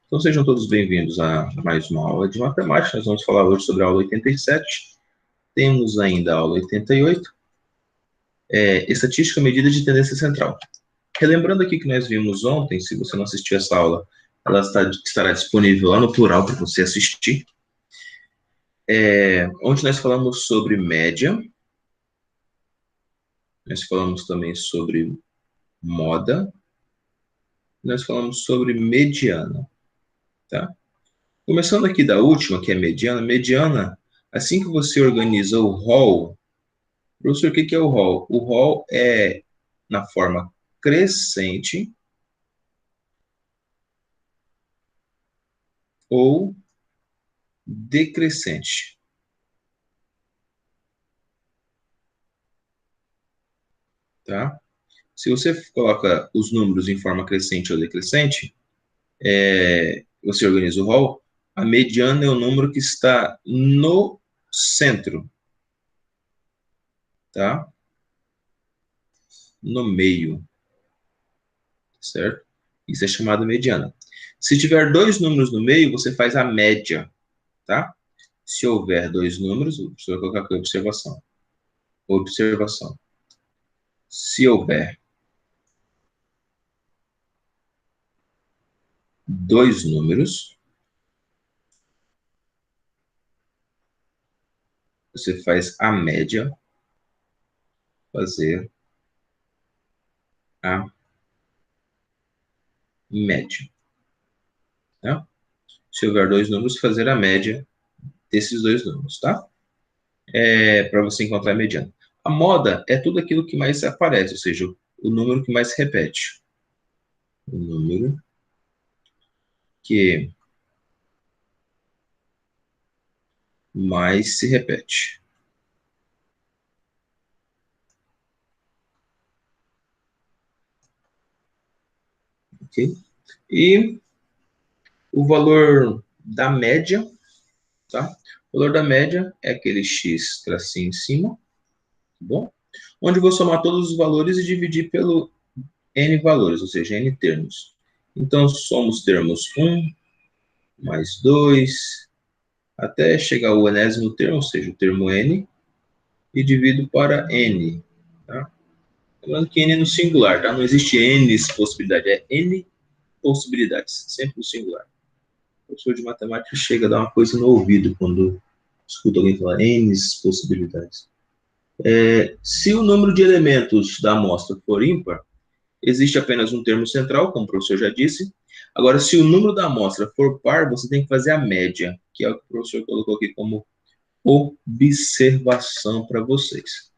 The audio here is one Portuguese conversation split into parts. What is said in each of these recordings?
Então, sejam todos bem-vindos a mais uma aula de matemática. Nós vamos falar hoje sobre a aula 87. Temos ainda a aula 88, estatística, medida de tendência central. Relembrando aqui que nós vimos ontem, se você não assistiu essa aula, ela estará disponível lá no plural para você assistir. Onde nós falamos sobre média, nós falamos também sobre moda, nós falamos sobre mediana, tá? Começando aqui da última, que é mediana, assim que você organiza o rol, professor, o que é o rol? O rol é na forma crescente ou decrescente. Tá? Se você coloca os números em forma crescente ou decrescente, você organiza o rol, a mediana é o número que está no centro, tá? No meio, certo? Isso é chamado mediana. Se tiver dois números no meio, você faz a média, tá? Se houver dois números, você vai colocar aqui observação. Observação. Se houver dois números, você faz a média, fazer a média. Tá? Se houver dois números, fazer a média desses dois números, tá? Para você encontrar a mediana. A moda é tudo aquilo que mais aparece, ou seja, o número que mais se repete. O número que mais se repete. Ok? E o valor da média, tá? O valor da média é aquele x tracinho em cima, tá bom? Onde eu vou somar todos os valores e dividir pelo n valores, ou seja, n termos. Então, somos termos 1 mais 2, até chegar ao enésimo termo, ou seja, o termo n, e divido para n. Tá? Lembrando que n é no singular, tá? Não existe n possibilidades, é n possibilidades, sempre no singular. O professor de matemática chega a dar uma coisa no ouvido quando escuta alguém falar n possibilidades. Se o número de elementos da amostra for ímpar, existe apenas um termo central, como o professor já disse. Agora, se o número da amostra for par, você tem que fazer a média, que é o que o professor colocou aqui como observação para vocês.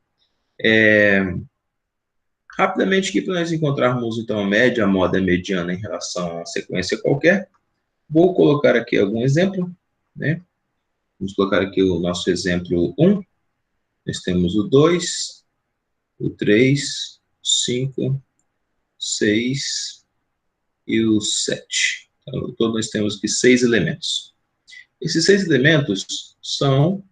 Rapidamente, aqui para nós encontrarmos, então, a média, a moda e a mediana em relação a uma sequência qualquer, vou colocar aqui algum exemplo, né? Vamos colocar aqui o nosso exemplo 1. Nós temos o 2, o 3, o 5, 6 e o 7. Então, no todo nós temos aqui 6 elementos. Esses 6 elementos são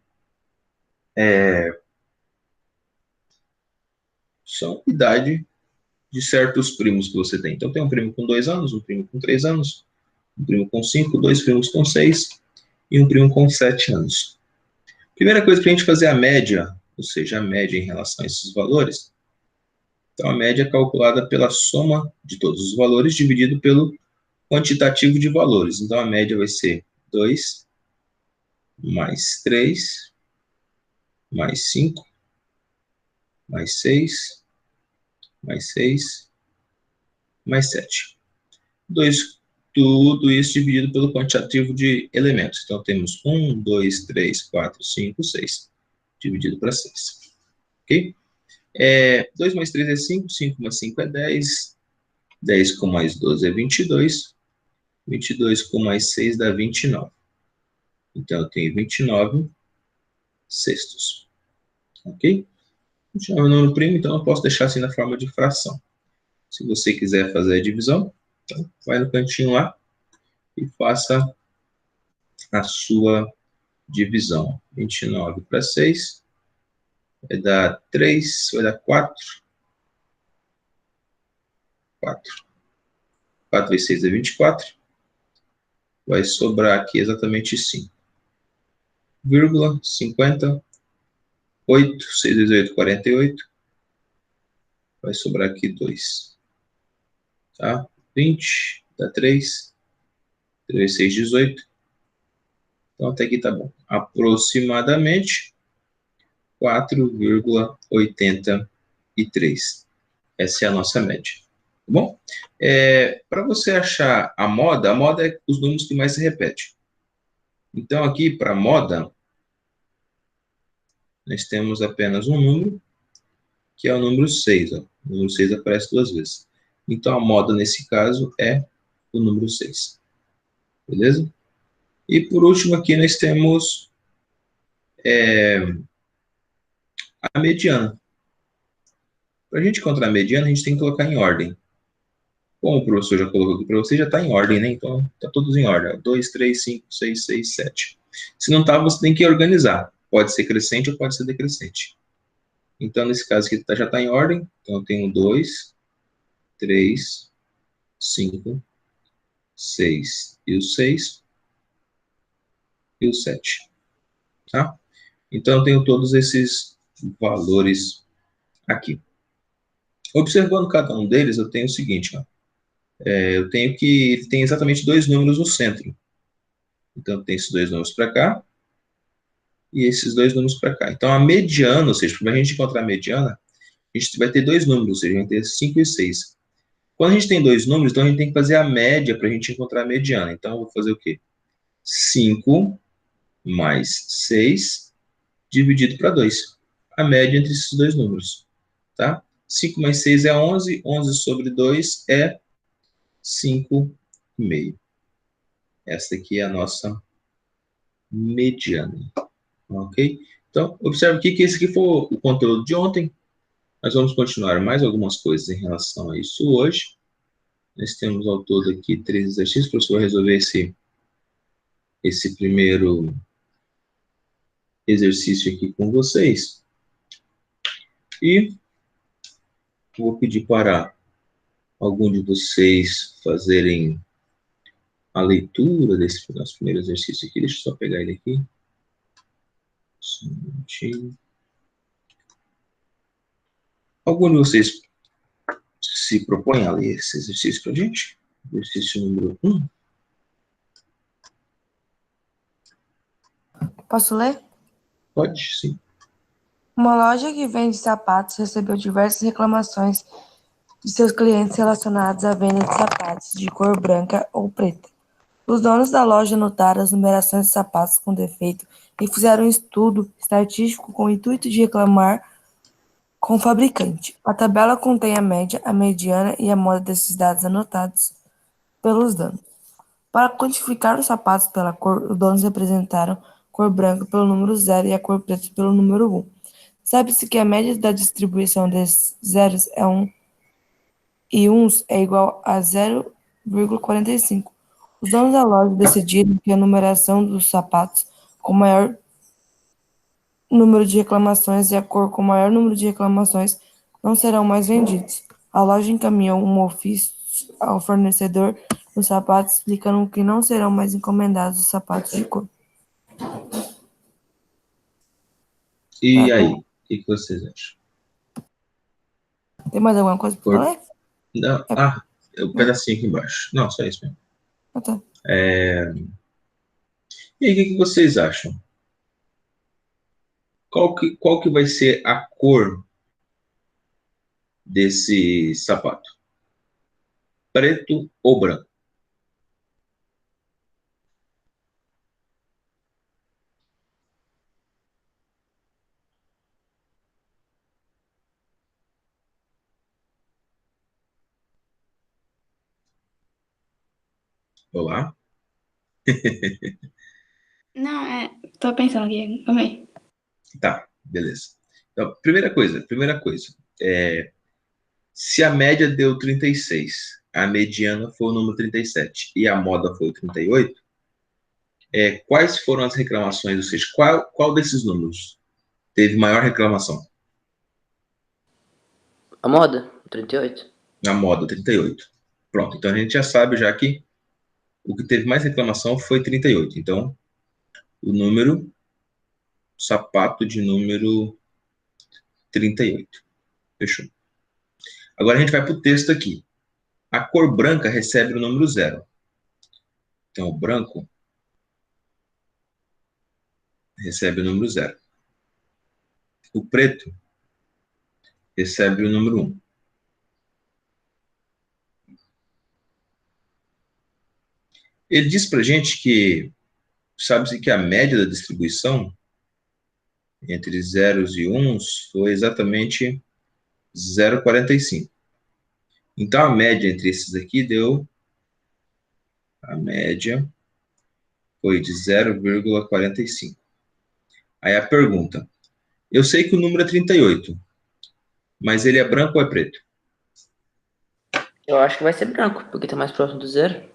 idade de certos primos que você tem. Então, tem um primo com 2 anos, um primo com 3 anos, um primo com 5, dois primos com 6 e um primo com 7 anos. Primeira coisa para a gente fazer a média, ou seja, a média em relação a esses valores. Então, a média é calculada pela soma de todos os valores dividido pelo quantitativo de valores. Então, a média vai ser 2 mais 3 mais 5 mais 6 mais 6 mais 7. 2, tudo isso dividido pelo quantitativo de elementos. Então, temos 1, 2, 3, 4, 5, 6, dividido para 6. Ok? 2 mais 3 é 5, 5 mais 5 é 10, 10 com mais 12 é 22, 22 com mais 6 dá 29. Então, eu tenho 29 sextos. Ok? 29 é o número primo, então eu posso deixar assim na forma de fração. Se você quiser fazer a divisão, então vai no cantinho lá e faça a sua divisão. 29 para 6 vai dar 3, vai dar 4. 4 vezes 6 é 24. vai sobrar aqui exatamente 5. Vírgula 50, 8, 6 vezes 8, 48. Vai sobrar aqui 2. Tá? 20, dá 3. 3 vezes 6, 18. Então, até aqui tá bom. Aproximadamente 4,83. Essa é a nossa média. Tá bom? Para você achar a moda é os números que mais se repetem. Então, aqui, para moda, nós temos apenas um número, que é o número 6. Ó. O número 6 aparece 2 vezes. Então, a moda, nesse caso, é o número 6. Beleza? E, por último, aqui nós temos a mediana. Para a gente encontrar a mediana, a gente tem que colocar em ordem. Como o professor já colocou aqui para você, já está em ordem, né? Então, está todos em ordem. 2, 3, 5, 6, 6, 7. Se não está, você tem que organizar. Pode ser crescente ou pode ser decrescente. Então, nesse caso aqui, já está em ordem. Então, eu tenho 2, 3, 5, 6 e o 6 e o 7. Tá? Então, eu tenho todos esses valores aqui. Observando cada um deles, eu tenho o seguinte, ó. Eu tenho que ele tem exatamente 2 números no centro. Então, tem esses 2 números para cá e esses 2 números para cá. Então, a mediana, ou seja, para a gente encontrar a mediana, a gente vai ter 2 números, ou seja, a gente tem 5 e 6. Quando a gente tem 2 números, então a gente tem que fazer a média para a gente encontrar a mediana. Então, eu vou fazer o quê? 5 mais 6 dividido para 2. A média entre esses 2 números. Tá? 5 mais 6 é 11. 11 sobre 2 é 5,5. Essa aqui é a nossa mediana. Ok? Então, observe aqui que esse aqui foi o conteúdo de ontem. Nós vamos continuar mais algumas coisas em relação a isso hoje. Nós temos ao todo aqui 3 exercícios. O professor vai resolver esse primeiro exercício aqui com vocês. E vou pedir para algum de vocês fazerem a leitura desse nosso primeiro exercício aqui. Deixa eu só pegar ele aqui. Só um minutinho. Algum de vocês se propõe a ler esse exercício para a gente? Exercício número 1. Posso ler? Pode, sim. Uma loja que vende sapatos recebeu diversas reclamações de seus clientes relacionados à venda de sapatos de cor branca ou preta. Os donos da loja notaram as numerações de sapatos com defeito e fizeram um estudo estatístico com o intuito de reclamar com o fabricante. A tabela contém a média, a mediana e a moda desses dados anotados pelos donos. Para quantificar os sapatos pela cor, os donos representaram cor branca pelo número 0 e a cor preta pelo número 1. Sabe-se que a média da distribuição desses zeros é 1 e 1 é igual a 0,45. Os donos da loja decidiram que a numeração dos sapatos com maior número de reclamações e a cor com maior número de reclamações não serão mais vendidos. A loja encaminhou um ofício ao fornecedor dos sapatos explicando que não serão mais encomendados os sapatos de cor. E aí, o que vocês acham? Tem mais alguma coisa para falar? Não, é o pedacinho aqui embaixo. Não, só isso mesmo. Tá. E aí, o que vocês acham? Qual que vai ser a cor desse sapato? Preto ou branco? Olá? Não, tô pensando aqui, calma aí. Tá, beleza. Então, primeira coisa. Se a média deu 36, a mediana foi o número 37 e a moda foi o 38, quais foram as reclamações? Ou seja, qual desses números teve maior reclamação? A moda, 38. A moda, 38. Pronto, então a gente já sabe já que o que teve mais reclamação foi 38. Então, o número, sapato de número 38. Fechou. Agora a gente vai para o texto aqui. A cor branca recebe o número 0. Então, o branco recebe o número 0. O preto recebe o número 1. Ele diz para a gente que, sabe-se que a média da distribuição entre zeros e uns foi exatamente 0,45. Então, a média entre esses aqui deu, a média foi de 0,45. Aí a pergunta, eu sei que o número é 38, mas ele é branco ou é preto? Eu acho que vai ser branco, porque tá mais próximo do zero.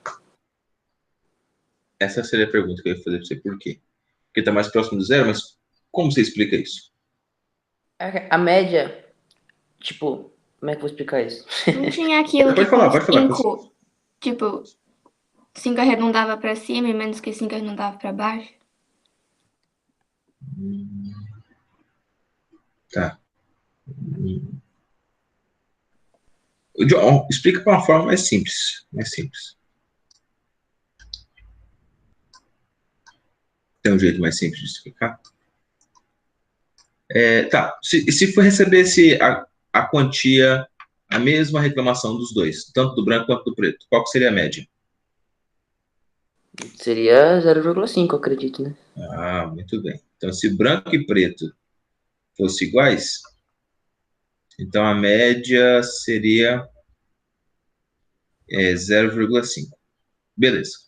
Essa seria a pergunta que eu ia fazer para você, por quê? Porque está mais próximo do zero, mas como você explica isso? A média, tipo, como é que eu vou explicar isso? Não tinha aquilo Pode que falar, com pode falar. 5, tipo, 5 arredondava pra cima e menos que 5 arredondava pra baixo? Tá. John, explica para uma forma mais simples. Mais simples. Tem um jeito mais simples de explicar? Tá. Se for receber a quantia, a mesma reclamação dos dois, tanto do branco quanto do preto, qual que seria a média? Seria 0,5, eu acredito, né? Ah, muito bem. Então, se branco e preto fossem iguais, então a média seria 0,5. Beleza.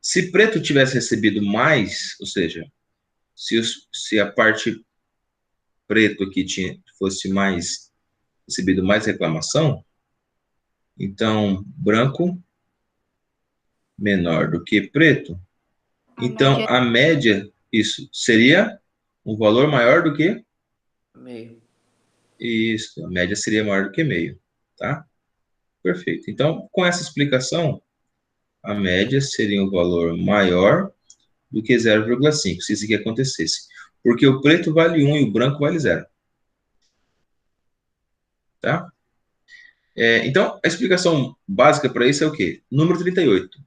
Se preto tivesse recebido mais, ou seja, se a parte preto aqui fosse mais, recebido mais reclamação, então branco menor do que preto, então a média, isso, seria um valor maior do que? Meio. Isso, a média seria maior do que meio, tá? Perfeito. Então, com essa explicação, a média seria um valor maior do que 0,5, se isso aqui acontecesse. Porque o preto vale 1 e o branco vale 0. Tá? Então, a explicação básica para isso é o quê? Número 38.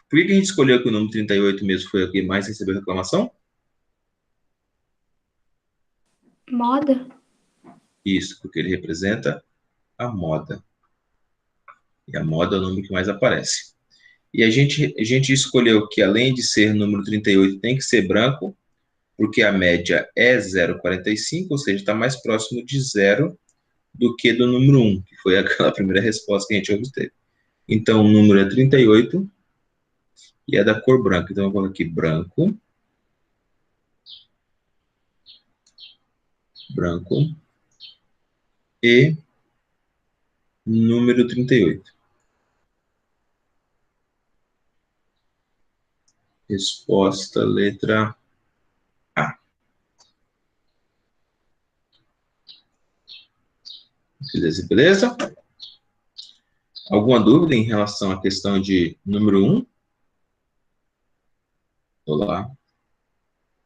Por que a gente escolheu que o número 38 mesmo foi o que mais recebeu reclamação? Moda? Isso, porque ele representa a moda. E a moda é o número que mais aparece. E a gente escolheu que, além de ser número 38, tem que ser branco, porque a média é 0,45, ou seja, está mais próximo de 0 do que do número 1, que foi aquela primeira resposta que a gente obteve. Então, o número é 38 e é da cor branca. Então, eu vou aqui branco, branco e número 38. Resposta, letra A. Beleza, beleza? Alguma dúvida em relação à questão de número 1? Olá.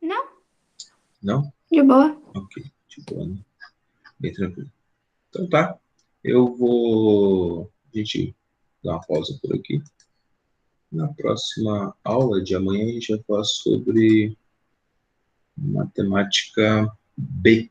Não, Não? de boa. Ok, de boa, né? Bem tranquilo. Então tá, eu vou... A gente dá uma pausa por aqui. Na próxima aula de amanhã a gente vai falar sobre matemática B.